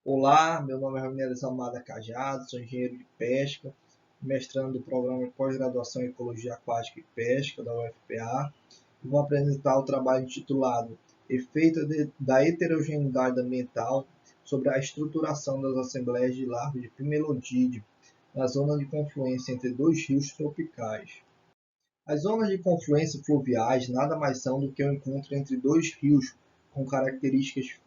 Olá, meu nome é Ramirez Almada Cajado, sou engenheiro de pesca, mestrando do programa de pós-graduação em Ecologia Aquática e Pesca da UFPA, e vou apresentar o trabalho intitulado Efeito da heterogeneidade ambiental sobre a estruturação das assembleias de larvas de Pimelodide na zona de confluência entre dois rios tropicais. As zonas de confluência fluviais nada mais são do que o encontro entre dois rios com características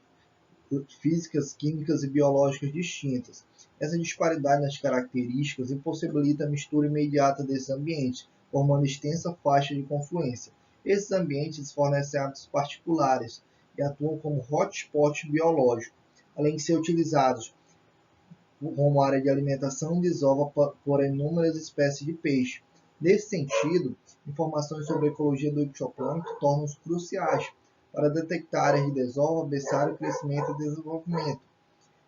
físicas, químicas e biológicas distintas. Essa disparidade nas características impossibilita a mistura imediata desses ambientes, formando extensa faixa de confluência. Esses ambientes fornecem hábitats particulares e atuam como hotspot biológico, além de ser utilizados como área de alimentação de desova por inúmeras espécies de peixe. Nesse sentido, informações sobre a ecologia do ictioplâncton tornam-se cruciais para detectar áreas de desova, berçário, crescimento e desenvolvimento,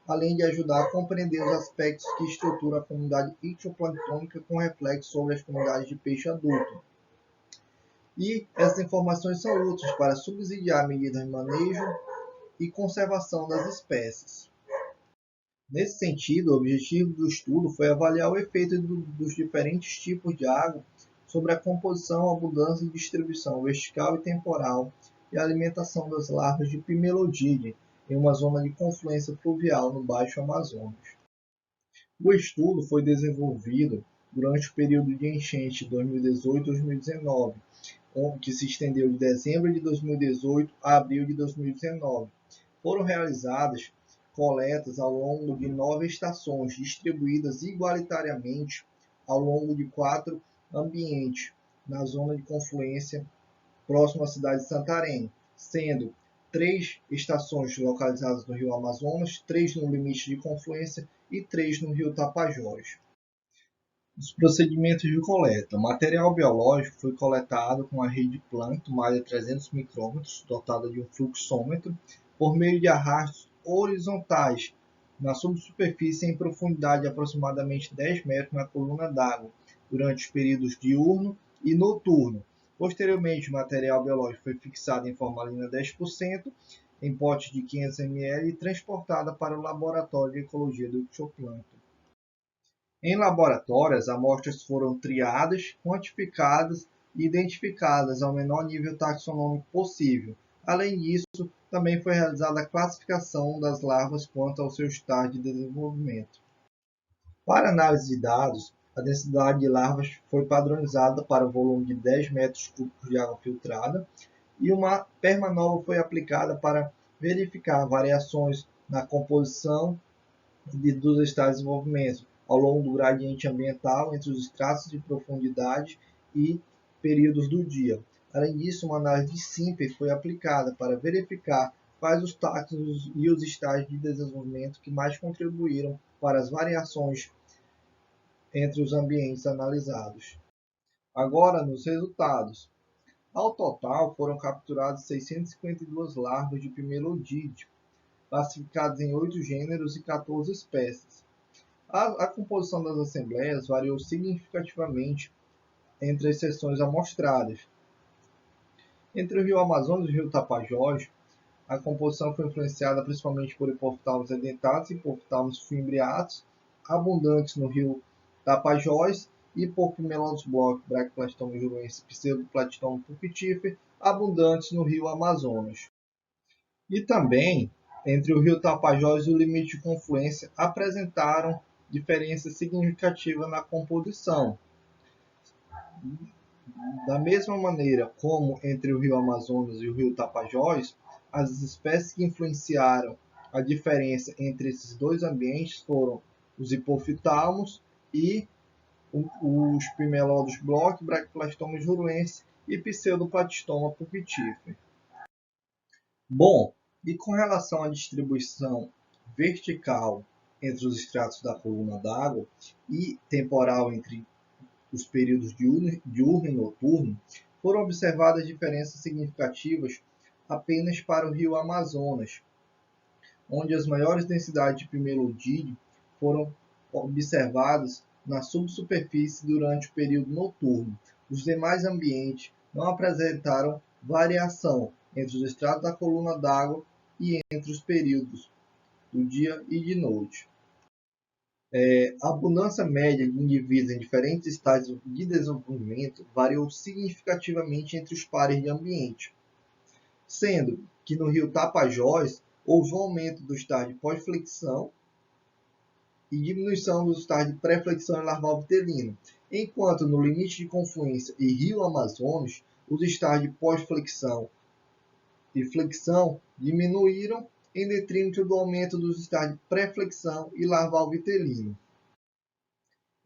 além de ajudar a compreender os aspectos que estruturam a comunidade ictioplânctônica com reflexo sobre as comunidades de peixe adulto. E essas informações são úteis para subsidiar medidas de manejo e conservação das espécies. Nesse sentido, o objetivo do estudo foi avaliar o efeito dos diferentes tipos de água sobre a composição, abundância e distribuição vertical e temporal e a alimentação das larvas de Pimelodide em uma zona de confluência fluvial no Baixo Amazonas. O estudo foi desenvolvido durante o período de enchente de 2018-2019, que se estendeu de dezembro de 2018 a abril de 2019. Foram realizadas coletas ao longo de 9 estações, distribuídas igualitariamente ao longo de 4 ambientes, na zona de confluência próximo à cidade de Santarém, sendo 3 estações localizadas no Rio Amazonas, 3 no limite de confluência e 3 no Rio Tapajós. Os procedimentos de coleta. O material biológico foi coletado com a rede plâncton malha 300 micrômetros, dotada de um fluxômetro, por meio de arrastos horizontais na subsuperfície em profundidade de aproximadamente 10 metros na coluna d'água, durante os períodos diurno e noturno. Posteriormente, o material biológico foi fixado em formalina 10%, em potes de 500 ml e transportado para o laboratório de ecologia do ictioplâncton. Em laboratório, as amostras foram triadas, quantificadas e identificadas ao menor nível taxonômico possível. Além disso, também foi realizada a classificação das larvas quanto ao seu estágio de desenvolvimento. Para análise de dados, a densidade de larvas foi padronizada para o volume de 10 metros cúbicos de água filtrada e uma permanova foi aplicada para verificar variações na composição dos estágios de desenvolvimento ao longo do gradiente ambiental entre os estratos de profundidade e períodos do dia. Além disso, uma análise de SIMPER foi aplicada para verificar quais os taxons e os estágios de desenvolvimento que mais contribuíram para as variações entre os ambientes analisados. Agora, nos resultados. Ao total, foram capturadas 652 larvas de Pimelodide, classificadas em 8 gêneros e 14 espécies. A composição das assembleias variou significativamente entre as seções amostradas. Entre o rio Amazonas e o rio Tapajós, a composição foi influenciada principalmente por hipophthalmos edentatus e hipophthalmos fimbriatus, abundantes no rio Tapajós, e por Pimelodus bloch, Brachioplastoma juruensis e Pseudoplatinum pulpitífer, abundantes no rio Amazonas. E também, entre o rio Tapajós e o limite de confluência, apresentaram diferença significativa na composição. Da mesma maneira como entre o rio Amazonas e o rio Tapajós, as espécies que influenciaram a diferença entre esses dois ambientes foram os hipophthalmos e os Pimelodus bloch, Brachioplastoma juruensis e Pseudoplatinum pulpitífer. Bom, e com relação à distribuição vertical entre os estratos da coluna d'água e temporal entre os períodos diurno e noturno, foram observadas diferenças significativas apenas para o rio Amazonas, onde as maiores densidades de Pimelodide foram observadas na subsuperfície durante o período noturno. Os demais ambientes não apresentaram variação entre os estratos da coluna d'água e entre os períodos do dia e de noite. A abundância média de indivíduos em diferentes estágios de desenvolvimento variou significativamente entre os pares de ambiente, sendo que no rio Tapajós houve um aumento do estágio pós-flexão e diminuição do estágio de pré-flexão e larval vitelino, enquanto no limite de confluência e rio Amazonas, os estágios de pós-flexão e flexão diminuíram em detrimento do aumento dos estágios de pré-flexão e larval vitelino.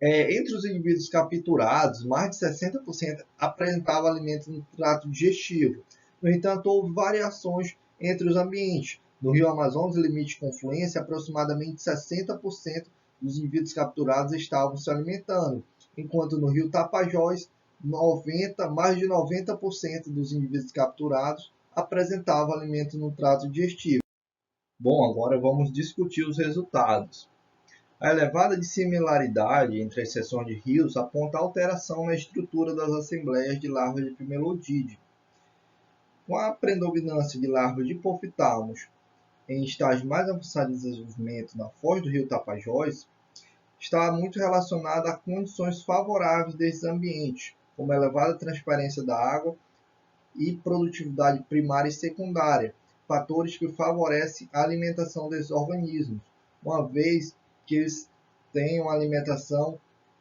Entre os indivíduos capturados, mais de 60% apresentavam alimentos no trato digestivo. No entanto, houve variações entre os ambientes. No rio Amazonas, limite de confluência, aproximadamente 60% dos indivíduos capturados estavam se alimentando, enquanto no rio Tapajós, mais de 90% dos indivíduos capturados apresentavam alimento no trato digestivo. Bom, agora vamos discutir os resultados. A elevada dissimilaridade entre as seções de rios aponta alteração na estrutura das assembleias de larvas de Pimelodide. Com a predominância de larvas de Porphytalmus em estágio mais avançado de desenvolvimento na foz do rio Tapajós, está muito relacionada a condições favoráveis desses ambientes, como elevada transparência da água e produtividade primária e secundária, fatores que favorecem a alimentação desses organismos, uma vez que eles têm uma alimentação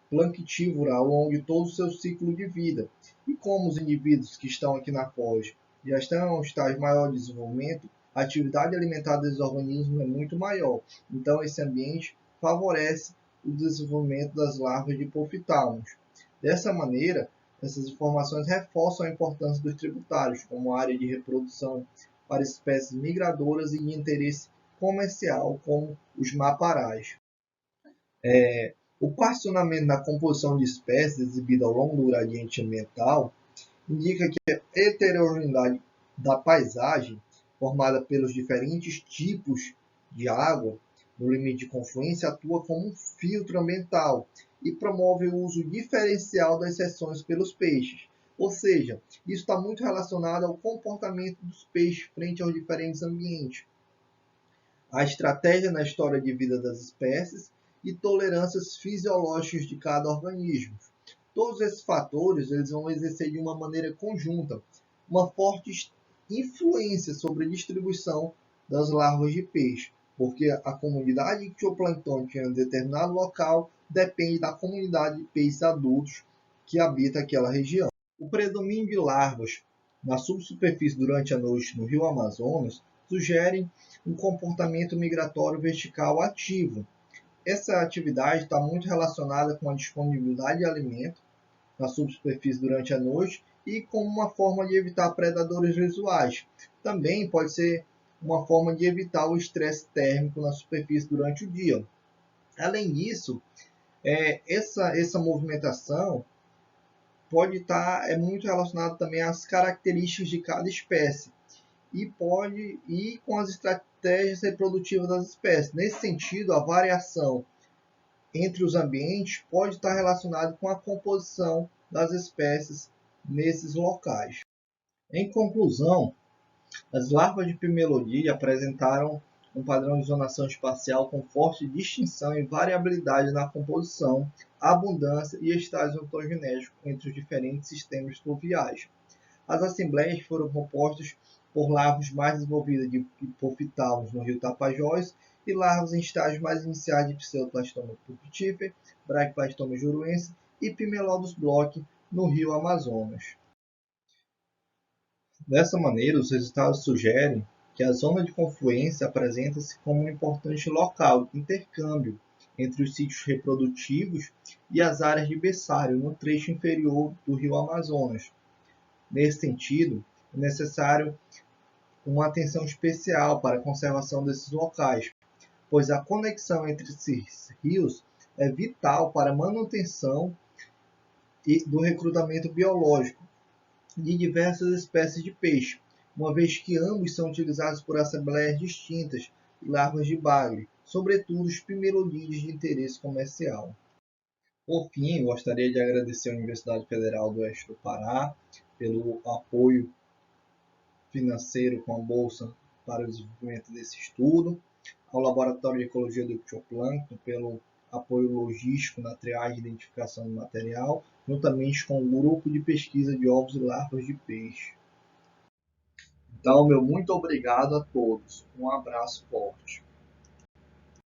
planctívora ao longo de todo o seu ciclo de vida. E como os indivíduos que estão aqui na foz já estão em um estágio maior de desenvolvimento, a atividade alimentar desses organismos é muito maior. Então, esse ambiente favorece o desenvolvimento das larvas de Porphytalmus. Dessa maneira, essas informações reforçam a importância dos tributários como área de reprodução para espécies migradoras e de interesse comercial, como os maparais. O particionamento na composição de espécies exibido ao longo do gradiente ambiental indica que a heterogeneidade da paisagem, formada pelos diferentes tipos de água no limite de confluência, atua como um filtro ambiental e promove o uso diferencial das seções pelos peixes. Ou seja, isso está muito relacionado ao comportamento dos peixes frente aos diferentes ambientes, a estratégia na história de vida das espécies e tolerâncias fisiológicas de cada organismo. Todos esses fatores eles vão exercer de uma maneira conjunta uma forte influência sobre a distribuição das larvas de peixe, porque a comunidade ictioplânctônica em um determinado local depende da comunidade de peixes adultos que habita aquela região. O predomínio de larvas na subsuperfície durante a noite no rio Amazonas sugere um comportamento migratório vertical ativo. Essa atividade está muito relacionada com a disponibilidade de alimento na subsuperfície durante a noite e como uma forma de evitar predadores visuais. Também pode ser uma forma de evitar o estresse térmico na superfície durante o dia. Além disso, essa movimentação pode estar muito relacionada também às características de cada espécie e pode ir com as estratégias reprodutivas das espécies. Nesse sentido, a variação entre os ambientes pode estar relacionada com a composição das espécies nesses locais. Em conclusão, as larvas de Pimelodide apresentaram um padrão de zonação espacial com forte distinção e variabilidade na composição, abundância e estágio ontogenético entre os diferentes sistemas fluviais. As assembleias foram compostas por larvas mais desenvolvidas de Porphytalmus no rio Tapajós e larvas em estágios mais iniciais de Pseudoplastoma pulpitífer, Brachioplastoma juruense e Pimelodus bloch no rio Amazonas. Dessa maneira, os resultados sugerem que a zona de confluência apresenta-se como um importante local de intercâmbio entre os sítios reprodutivos e as áreas de berçário no trecho inferior do rio Amazonas. Nesse sentido, é necessário uma atenção especial para a conservação desses locais, pois a conexão entre esses rios é vital para a manutenção do recrutamento biológico de diversas espécies de peixe, uma vez que ambos são utilizados por assembleias distintas e larvas de bagre, sobretudo os pimelodídeos de interesse comercial. Por fim, gostaria de agradecer à Universidade Federal do Oeste do Pará pelo apoio financeiro com a bolsa para o desenvolvimento desse estudo. ao Laboratório de Ecologia do Ictioplâncton pelo apoio logístico na triagem e identificação do material, juntamente com o grupo de pesquisa de ovos e larvas de peixe. Então, meu muito obrigado a todos. Um abraço forte.